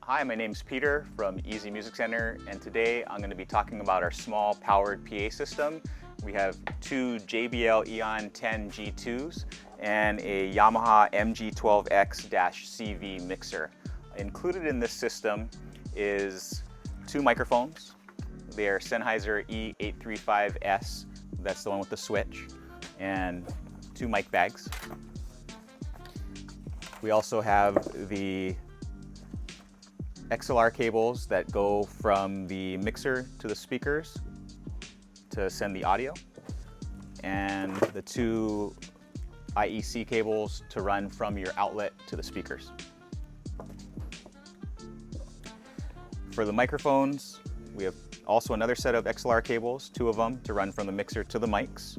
Hi, my name's Peter from Easy Music Center, and today I'm going to be talking about our small powered PA system. We have two JBL EON10G2s and a Yamaha MG12X-CV mixer. Included in this system is two microphones. They are Sennheiser E835S, that's the one with the switch, and two mic bags. We also have the XLR cables that go from the mixer to the speakers to send the audio, and the two IEC cables to run from your outlet to the speakers. For the microphones, we have also another set of XLR cables, two of them, to run from the mixer to the mics,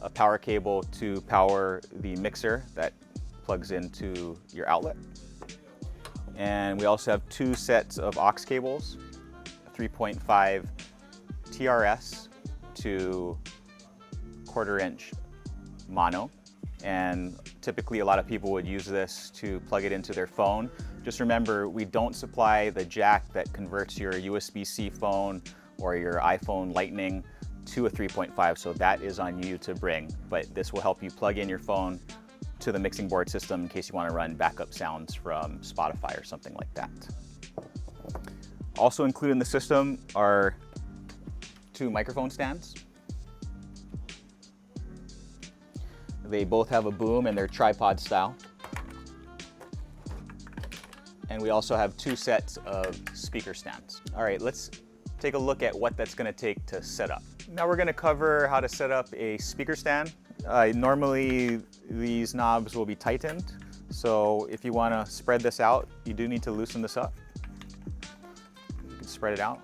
a power cable to power the mixer that plugs into your outlet. And we also have two sets of aux cables, 3.5 TRS to 1/4 inch mono. And typically a lot of people would use this to plug it into their phone. Just remember, we don't supply the jack that converts your USB-C phone or your iPhone Lightning to a 3.5, so that is on you to bring. But this will help you plug in your phone to the mixing board system in case you want to run backup sounds from Spotify or something like that. Also included in the system are two microphone stands. They both have a boom and they're tripod style. And we also have two sets of speaker stands. All right, let's take a look at what that's going to take to set up. Now we're going to cover how to set up a speaker stand. Normally these knobs will be tightened, so if you want to spread this out, you do need to loosen this up. You can spread it out.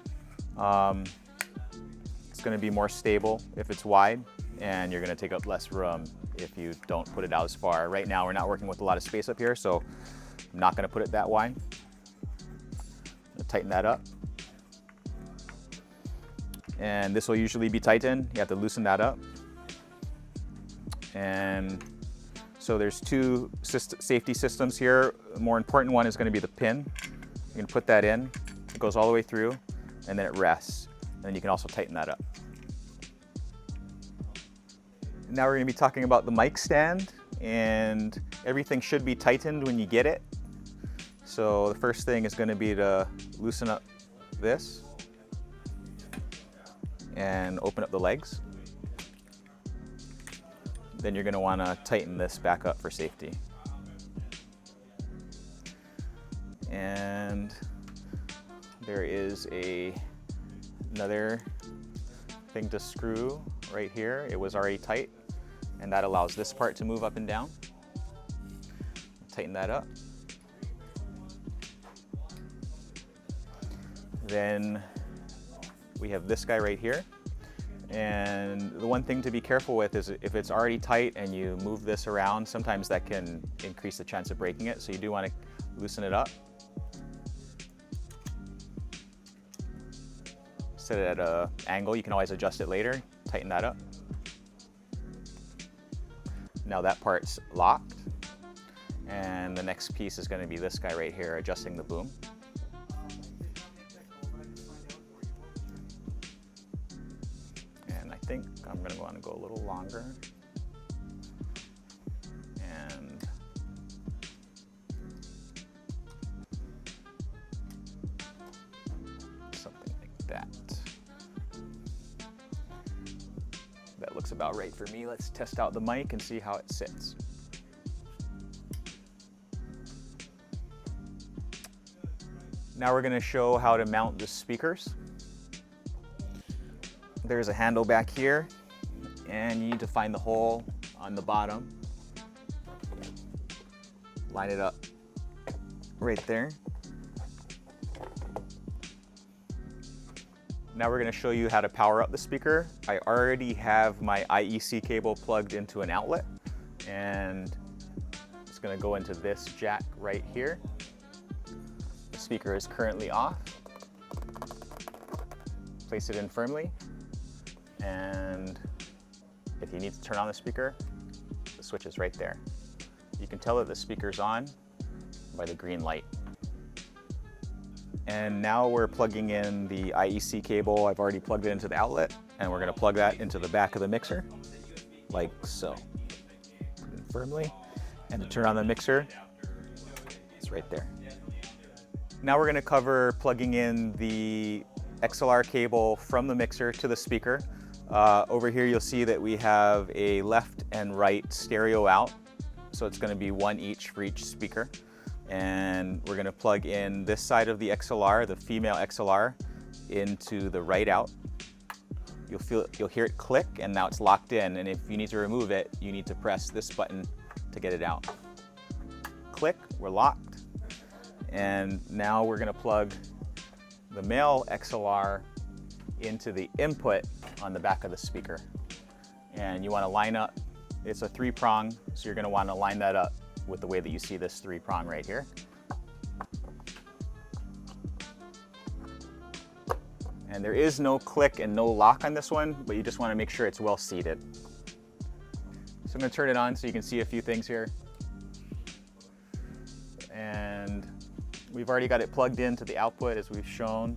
It's going to be more stable if it's wide, and you're going to take up less room if you don't put it out as far. Right now we're not working with a lot of space up here, so I'm not going to put it that wide. Tighten that up. And this will usually be tightened. You have to loosen that up. And so there's two safety systems here. The more important one is going to be the pin. You can put that in. It goes all the way through, and then it rests. And then you can also tighten that up. Now we're going to be talking about the mic stand, and everything should be tightened when you get it. So the first thing is going to be to loosen up this and open up the legs. Then you're going to want to tighten this back up for safety. And there is another thing to screw right here. It was already tight, and that allows this part to move up and down. Tighten that up. Then we have this guy right here. And the one thing to be careful with is if it's already tight and you move this around, sometimes that can increase the chance of breaking it. So you do want to loosen it up. Set it at an angle. You can always adjust it later. Tighten that up. Now that part's locked. And the next piece is going to be this guy right here, adjusting the boom. I think I'm going to want to go a little longer, and something like that. That looks about right for me. Let's test out the mic and see how it sits. Now we're going to show how to mount the speakers. There's a handle back here, and you need to find the hole on the bottom. Line it up right there. Now we're going to show you how to power up the speaker. I already have my IEC cable plugged into an outlet, and it's going to go into this jack right here. The speaker is currently off. Place it in firmly. And if you need to turn on the speaker, the switch is right there. You can tell that the speaker's on by the green light. And now we're plugging in the IEC cable. I've already plugged it into the outlet, and we're going to plug that into the back of the mixer, like so. Put it in firmly, and to turn on the mixer, it's right there. Now we're going to cover plugging in the XLR cable from the mixer to the speaker. Over here you'll see that we have a left and right stereo out, so it's going to be one each for each speaker. And we're going to plug in this side of the XLR, the female XLR, into the right out. You'll hear it click, and now it's locked in, and if you need to remove it, you need to press this button to get it out. Click, we're locked. And now we're going to plug the male XLR into the input on the back of the speaker. And you want to line up, it's a 3-prong, so you're going to want to line that up with the way that you see this 3-prong right here. And there is no click and no lock on this one, but you just want to make sure it's well seated. So I'm going to turn it on so you can see a few things here. And we've already got it plugged into the output as we've shown.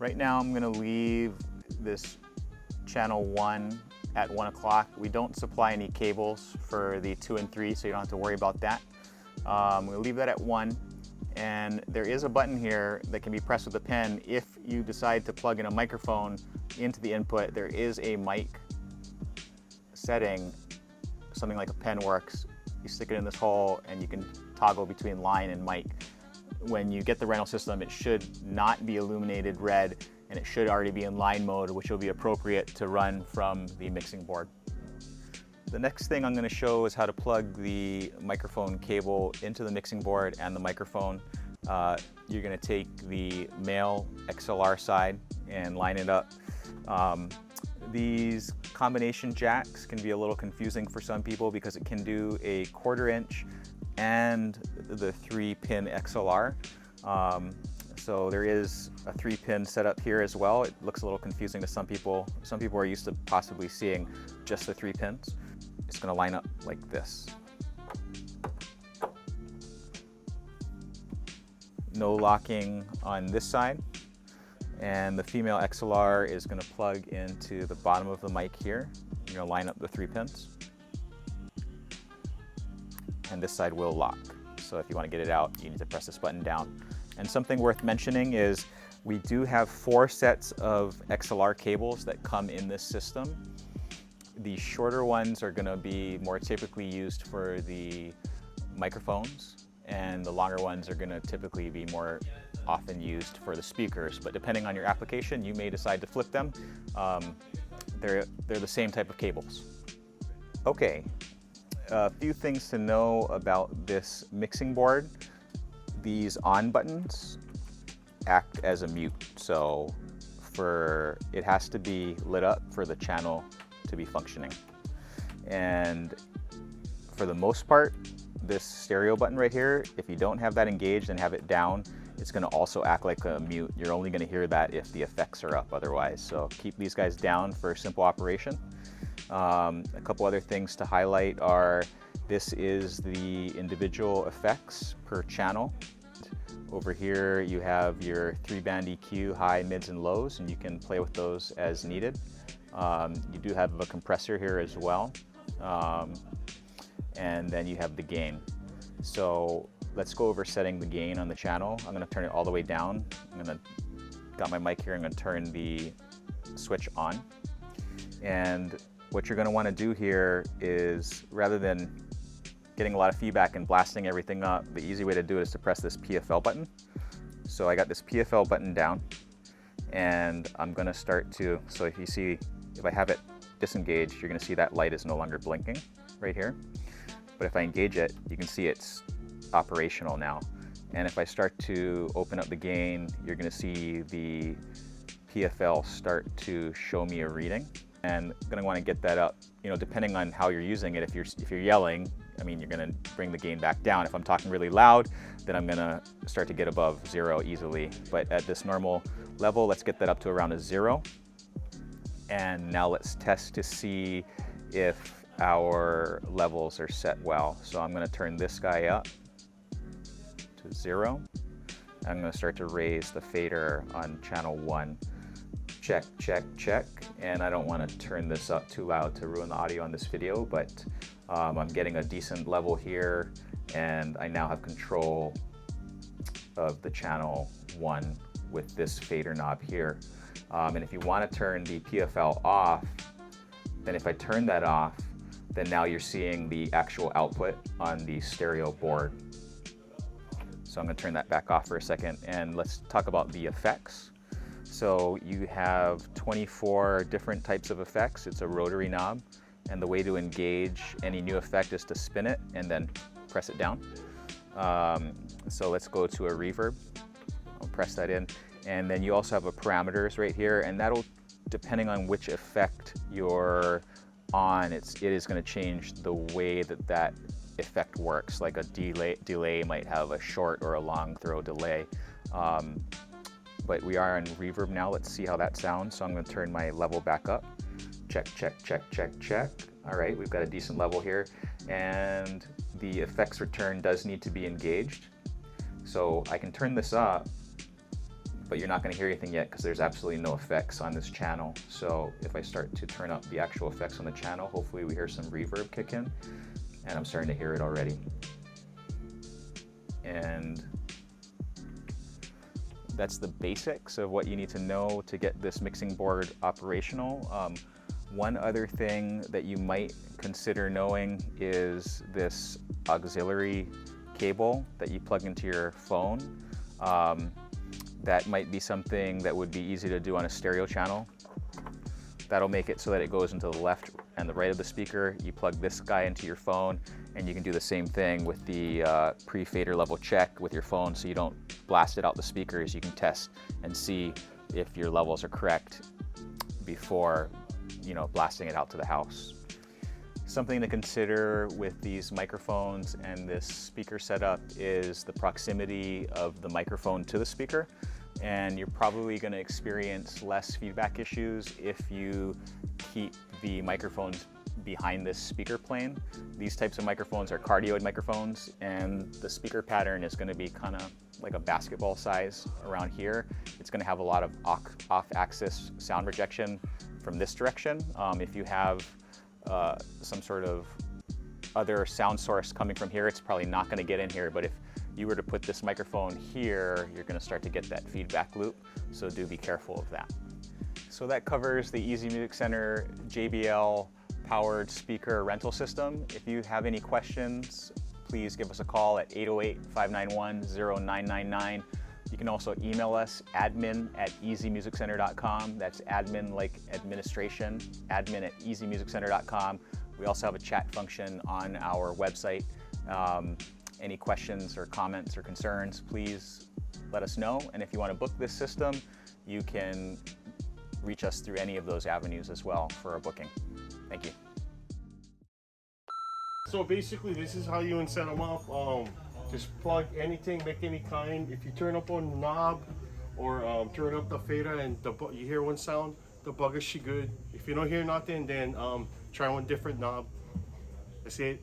Right now I'm going to leave this channel 1 at 1 o'clock. We don't supply any cables for the 2 and 3, so you don't have to worry about that. We'll leave that at 1, and there is a button here that can be pressed with a pen. If you decide to plug in a microphone into the input, there is a mic setting, something like a pen works. You stick it in this hole and you can toggle between line and mic. When you get the rental system, it should not be illuminated red, and it should already be in line mode, which will be appropriate to run from the mixing board. The next thing I'm going to show is how to plug the microphone cable into the mixing board and the microphone. You're going to take the male XLR side and line it up. These combination jacks can be a little confusing for some people because it can do a 1/4 inch and the 3-pin XLR. So there is a 3-pin setup here as well. It looks a little confusing to some people. Some people are used to possibly seeing just the 3 pins. It's going to line up like this. No locking on this side. And the female XLR is going to plug into the bottom of the mic here. You're going to line up the 3 pins. And this side will lock. So if you want to get it out, you need to press this button down. And something worth mentioning is we do have 4 sets of XLR cables that come in this system. The shorter ones are going to be more typically used for the microphones, and the longer ones are going to typically be more often used for the speakers. But depending on your application, you may decide to flip them. They're the same type of cables. Okay, a few things to know about this mixing board. These on buttons act as a mute, so it has to be lit up for the channel to be functioning. And for the most part, this stereo button right here, if you don't have that engaged and have it down, it's going to also act like a mute. You're only going to hear that if the effects are up otherwise. So keep these guys down for simple operation. A couple other things to highlight are this is the individual effects per channel. Over here you have your 3-band EQ, high, mids, and lows, and you can play with those as needed. You do have a compressor here as well, and then you have the gain. So let's go over setting the gain on the channel. I'm going to turn it all the way down. Got my mic here, I'm going to turn the switch on. And what you're going to want to do here is, rather than getting a lot of feedback and blasting everything up, the easy way to do it is to press this PFL button. So I got this PFL button down, and I'm going to start to, so if I have it disengaged, you're going to see that light is no longer blinking right here. But if I engage it, you can see it's operational now. And if I start to open up the gain, you're going to see the PFL start to show me a reading. And I'm going to want to get that up, depending on how you're using it. If you're yelling, you're going to bring the gain back down. If I'm talking really loud, then I'm going to start to get above 0 easily. But at this normal level, let's get that up to around a 0. And now let's test to see if our levels are set well. So I'm going to turn this guy up to 0. I'm going to start to raise the fader on channel 1. Check, check, check. And I don't want to turn this up too loud to ruin the audio on this video, but I'm getting a decent level here, and I now have control of the channel 1 with this fader knob here. And if you want to turn the PFL off, then if I turn that off, then now you're seeing the actual output on the stereo board. So I'm going to turn that back off for a second, and let's talk about the effects. So you have 24 different types of effects. It's a rotary knob, and the way to engage any new effect is to spin it and then press it down. So let's go to a reverb. I'll press that in, and then you also have a parameters right here, and that'll, depending on which effect you're on, it is going to change the way that that effect works. Like a delay might have a short or a long throw delay. But we are on reverb now. Let's see how that sounds. So I'm going to turn my level back up. Check, check, check, check, check. All right, we've got a decent level here, and the effects return does need to be engaged. So I can turn this up, but you're not going to hear anything yet because there's absolutely no effects on this channel. So if I start to turn up the actual effects on the channel, hopefully we hear some reverb kick in, and I'm starting to hear it already. And that's the basics of what you need to know to get this mixing board operational. One other thing that you might consider knowing is this auxiliary cable that you plug into your phone. That might be something that would be easy to do on a stereo channel. That'll make it so that it goes into the left and the right of the speaker. You plug this guy into your phone, and you can do the same thing with the pre-fader level check with your phone, so you don't blast it out the speakers. You can test and see if your levels are correct before, you know, blasting it out to the house. Something to consider with these microphones and this speaker setup is the proximity of the microphone to the speaker. And you're probably going to experience less feedback issues if you keep the microphones behind this speaker plane. These types of microphones are cardioid microphones, and the speaker pattern is going to be kind of like a basketball size around here. It's going to have a lot of off-axis sound rejection from this direction. If you have some sort of other sound source coming from here, it's probably not going to get in here, but if you were to put this microphone here, you're going to start to get that feedback loop, so do be careful of that. So that covers the Easy Music Center JBL powered speaker rental system. If you have any questions, please give us a call at 808-591-0999. You can also email us, admin@easymusiccenter.com. That's admin like administration, admin@easymusiccenter.com. We also have a chat function on our website. Any questions or comments or concerns, please let us know. And if you want to book this system, you can reach us through any of those avenues as well for a booking. Thank you. So basically, this is how you set them up. Just plug anything, make any kind. If you turn up on the knob or turn up the fader and you hear one sound, the bugger should good. If you don't hear nothing, then try one different knob. That's it.